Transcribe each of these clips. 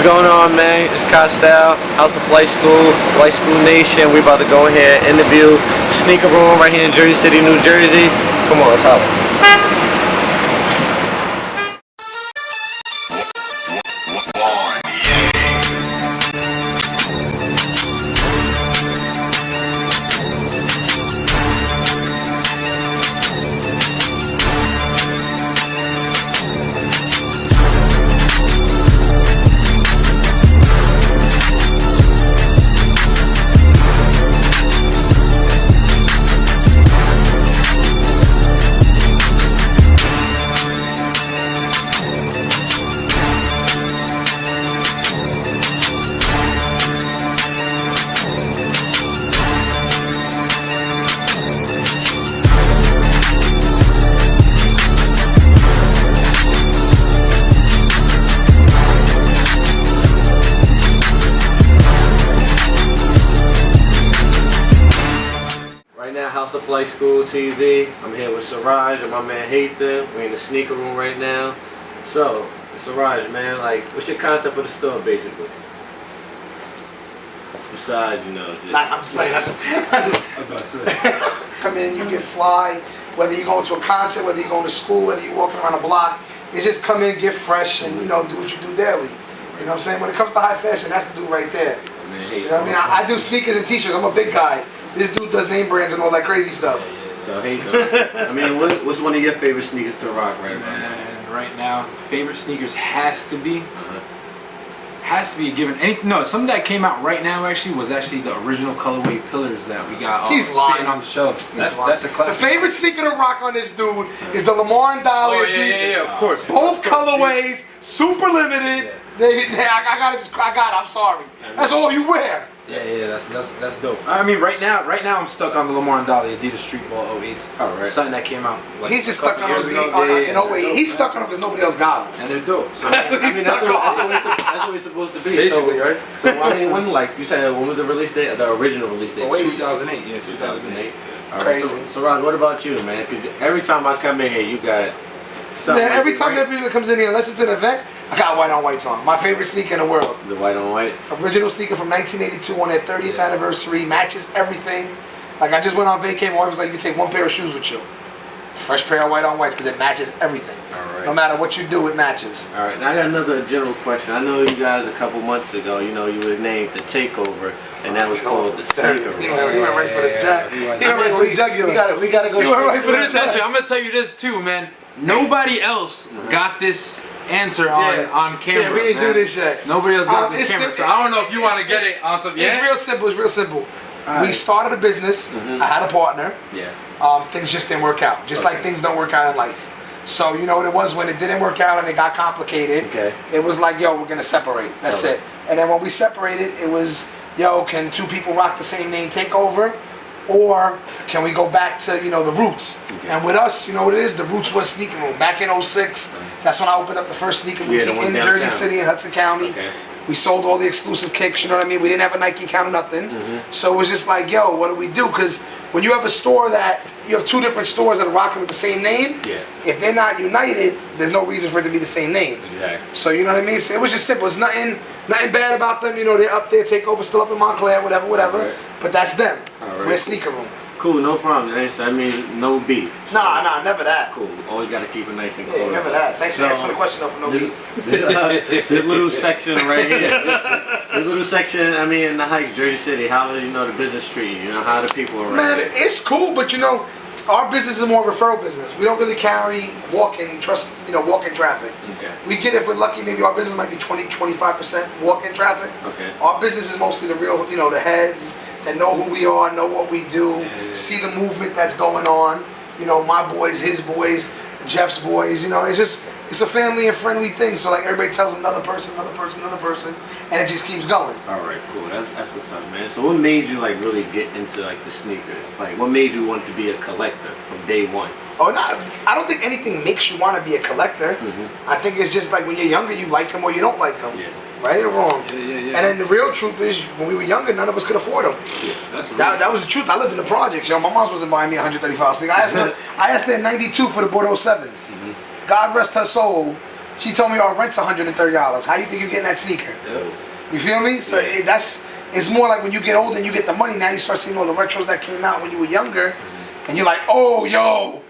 going on, man? It's KhaStyle, House of Flight School, Flight School Nation. We about to go in here and interview Sneaker Room right here in Jersey City, New Jersey. Come on, let's holler. House of Flight School TV. I'm here with Suraj and my man Haythen. We're in the sneaker room right now. So, Suraj, man, like, what's your concept of the store, basically? Besides, you know, just... Come in, you get fly, whether you're going to a concert, whether you're going to school, whether you're walking around a block. It's just come in, get fresh, and, you know, do what you do daily. You know what I'm saying? When it comes to high fashion, that's the dude right there. You know what I mean? I do sneakers and t-shirts. I'm a big guy. This dude does name brands and all that crazy stuff. So, hey, I mean, what's one of your favorite sneakers to rock right now? And right now, favorite sneakers has to be a given. Something that came out right now actually was actually the original colorway pillars that we got sitting on the shelf. That's a classic. The favorite sneaker to rock on this dude is the Lamar and Dolly Adidas. Yeah, of course. Both colorways, super limited. I got it. I'm sorry. That's all you wear. Yeah, that's dope. I mean, right now I'm stuck on the Lamar and Dolly Adidas Street Ball 08s. Alright. Something that came out. Like, he's just stuck on those in 08. He's stuck on them because nobody else got them. And they're dope. So, that's what it's supposed to be. Basically, right? So, I mean, when, like you said, when was the release date? The original release date? 2008. Yeah, 2008. Alright, so Raj, what about you, man? Because every time I come in here, you got something. Man, every time that people comes in here, unless it's an event, I got white on whites on. My favorite sneaker in the world. The white on white? Original sneaker from 1982 on their 30th anniversary. Matches everything. Like, I just went on vacation. My wife was like, you can take one pair of shoes with you. Fresh pair of white on whites because it matches everything. Alright. No matter what you do, it matches. Alright, now I got another general question. I know you guys a couple months ago, you know, you were named the Takeover, and that was called the Sneaker Room. He went right for the jugular. He went right for the jugular. We gotta go right for the jugular. I'm gonna tell you this too, man. Nobody else got this answer on camera. Yeah, we didn't do this yet. Nobody else got this camera, so I don't know if you want to get it on some. It's real simple. It's real simple. We started a business. I had a partner. Yeah. Things just didn't work out. Just like things don't work out in life. So you know what it was when it didn't work out and it got complicated. Okay. It was like, yo, we're gonna separate. That's it. And then when we separated, it was, yo, can two people rock the same name Takeover? Or can we go back to, you know, the roots? Okay. And with us, you know what it is? The roots was Sneaker Room. Back in 06, that's when I opened up the first sneaker boutique in Jersey City in Hudson County. Okay. We sold all the exclusive kicks, you know what I mean? We didn't have a Nike account or nothing. So it was just like, yo, what do we do? Because when you have a store that, you have two different stores that are rocking with the same name, if they're not united, there's no reason for it to be the same name. Exactly. So you know what I mean? So it was just simple. It's nothing bad about them. You know, they're up there, Takeover, still up in Montclair, whatever. Right. But that's them. We're Sneaker Room. Cool, no problem. I mean, no beef. Nah, never that. Cool. Always got to keep it nice and cool. Yeah, never that. Thanks for answering the question though, for no beef. This little section right here. This little section, I mean, in the Heights, Jersey City, how do you know the business treat? You know, how the people around? Man, it's cool, but you know, our business is more referral business. We don't really carry walk-in traffic. Okay. We get, if we're lucky, maybe our business might be 20-25% walk-in traffic. Okay. Our business is mostly the real, you know, the heads that know who we are, know what we do, see the movement that's going on. You know, my boys, his boys, Jeff's boys. You know, it's a family and friendly thing. So like everybody tells another person, and it just keeps going. All right, cool. That's what's up, man. So what made you like really get into like the sneakers? Like, what made you want to be a collector from day one? Oh, no, I don't think anything makes you want to be a collector. I think it's just like when you're younger, you like them or you don't like them. Yeah. Right or wrong? And then the real truth is, when we were younger, none of us could afford them. That was the truth. I lived in the projects. Yo, my mom wasn't buying me 135 sneakers. I asked her in '92 for the Bordeaux 7s. God rest her soul. She told me, "Oh, rent's $130. How you think you're getting that sneaker?" You feel me? So it's more like when you get older and you get the money. Now you start seeing all the retros that came out when you were younger, and you're like, "Oh, yo,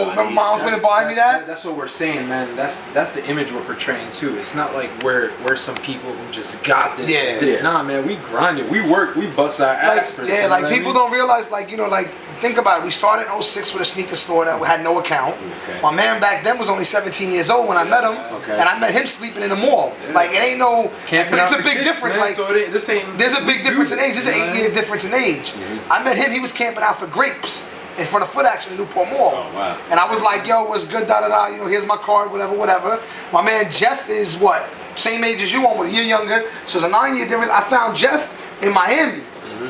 remember mom's gonna buy me that?" That's what we're saying, man. That's the image we're portraying too. It's not like we're some people who just got this. Yeah. And did it. Nah, man, we grinded, we worked, we bust our ass for this. Yeah, like people don't realize, like, you know, like, think about it. We started in 06 with a sneaker store that had no account. Okay. My man back then was only 17 years old when I met him, and I met him sleeping in the mall. Like, it ain't no. It's a big difference. Man, like, so this ain't. there's a big difference in age. There's an 8-year difference in age. I met him. He was camping out for grapes in front of Foot Action in Newport Mall. Oh, wow. And I was like, "Yo, what's good? Da da da. You know, here's my card. Whatever." My man Jeff is what? Same age as you, almost a year younger. So it's a 9-year difference. I found Jeff in Miami.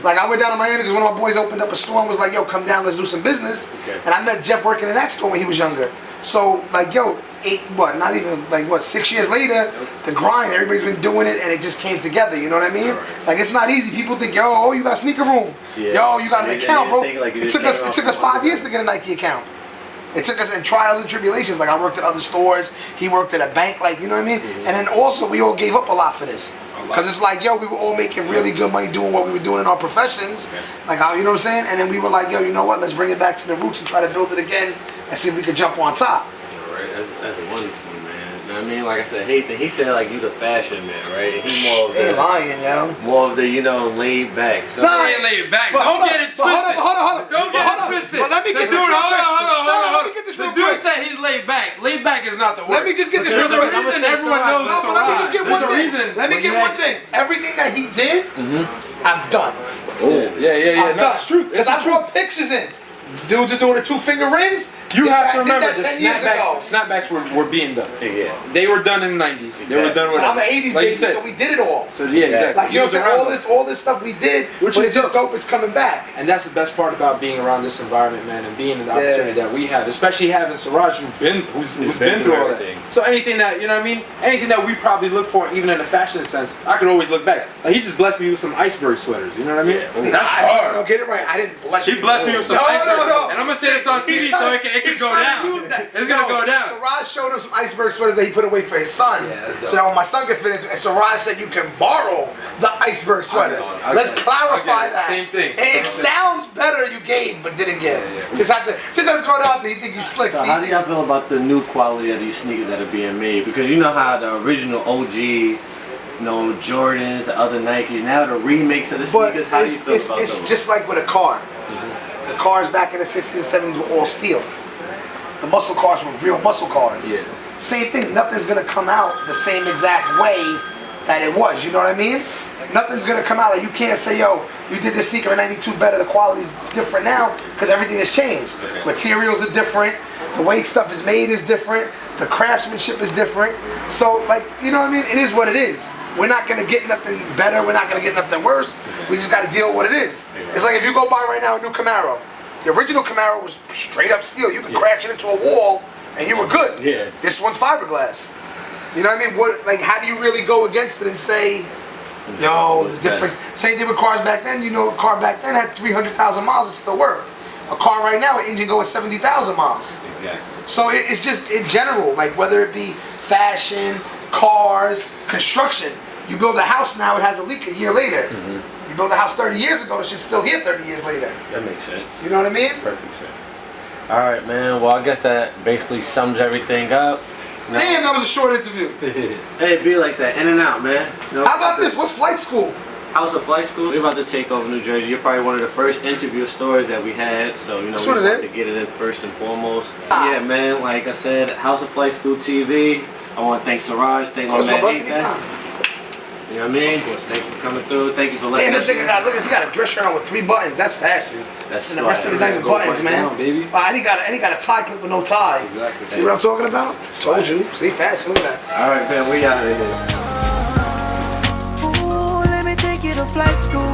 Like, I went down to Miami because one of my boys opened up a store and was like, "Yo, come down, let's do some business." Okay. And I met Jeff working in that store when he was younger. So, like, yo, 6 years later, the grind, everybody's been doing it, and it just came together, you know what I mean? Right. Like, it's not easy. People think, "Yo, you got sneaker room. Yeah. Yo, you got an account, bro." Like It took us 5 years to get a Nike account. It took us in trials and tribulations. Like, I worked at other stores, he worked at a bank, like, you know what I mean? And then also, we all gave up a lot for this. Because it's like, yo, we were all making really good money doing what we were doing in our professions. Like, you know what I'm saying? And then we were like, "Yo, you know what? Let's bring it back to the roots and try to build it again and see if we could jump on top." Right, that's wonderful, man. You know what I mean? Like I said, Haythen, he said like you the fashion man, right? And he more of Ain't lying, yo. more of the, you know, laid back. So Nah, ain't laid back. But Don't get it twisted. Hold on. Don't get it twisted. But let me get this real quick. Let me get this real The dude quick. said he's laid back. Laid back is not the word. Let me just get this real There's a quick. reason everyone knows No, but let me just get Suraj. one There's a thing. reason. Let me get one thing. Everything that he did, I've done. Yeah. That's true. Because I brought pictures in. Dudes are doing the 2-finger rings. You have to I did remember that the 10 years ago. snapbacks were being done. Yeah. They were done in the 90s. They were done with. But I'm an 80s like you baby, said. so we did it all. So yeah, exactly. Like, you know what I'm saying? All this stuff we did, Which but is it's just dope. It's coming back. And that's the best part about being around this environment, man, and being in the opportunity that we have, especially having Suraj who's been through all that. So anything that, you know what I mean, anything that we probably look for, even in a fashion sense, I could always look back. Like, he just blessed me with some iceberg sweaters. You know what I mean? Yeah. That's hard. No, get it right. I didn't bless you. He blessed me with some iceberg. And I'm gonna say this on TV so it can go down. It's gonna go down. Suraj showed him some iceberg sweaters that he put away for his son. Yeah, that's dope. So that when my son could fit into it, and Suraj said you can borrow the iceberg sweaters. Let's clarify that. Same thing. It sounds better you gave, but didn't give. Yeah. Just have to throw it out there. You think he's slick. So See? how do y'all feel about the new quality of these sneakers that are being made? Because you know how the original OGs, you know, Jordans, the other Nikes, now the remakes of the But sneakers, how do you feel about it's those? just like with a car. The cars back in the 60s and 70s were all steel. The muscle cars were real muscle cars. Yeah. Same thing. Nothing's gonna come out the same exact way that it was. You know what I mean? Nothing's gonna come out. Like, you can't say, "Yo, you did this sneaker in '92 better. The quality's different now," because everything has changed. Materials are different. The way stuff is made is different. The craftsmanship is different. So, like, you know what I mean? It is what it is. We're not gonna get nothing better. We're not gonna get nothing worse. We just gotta deal with what it is. It's like if you go buy right now a new Camaro. The original Camaro was straight up steel. You could crash it into a wall and you were good. Yeah. This one's fiberglass. You know what I mean? What, like, how do you really go against it and say, "Yo, the difference"? Same thing with cars back then. You know, a car back then had 300,000 miles. It still worked. A car right now, an engine goes 70,000 miles. Exactly. So it's just in general, like, whether it be fashion, cars, construction. You build a house now, it has a leak a year later. You build a house 30 years ago, the shit's still here 30 years later. That makes sense. You know what I mean? Perfect sense. All right, man. Well, I guess that basically sums everything up. You know, Damn, that was a short interview. Hey, it be like that, in and out, man. You know, How about this? What's flight school? House of Flight School. We're about to take over New Jersey. You're probably one of the first interview stories that we had, so you know That's we what just it want is. to get it in first and foremost. Yeah, man. Like I said, House of Flight School TV. I want to thank Suraj. Thank my What's my man buck Haythen. anytime? You know what I mean? Thank you for coming through. Thank you for letting Damn, us. this nigga got, look, he got a dress shirt on with 3 buttons. That's fashion. That's And the rest of it not even Go buttons, button man. down, baby. And he got a tie clip with no tie. Exactly. See what I'm talking about? Told you. See, fashion. Look at that. All right, man. We out of here. Ooh, let me take you to flight school.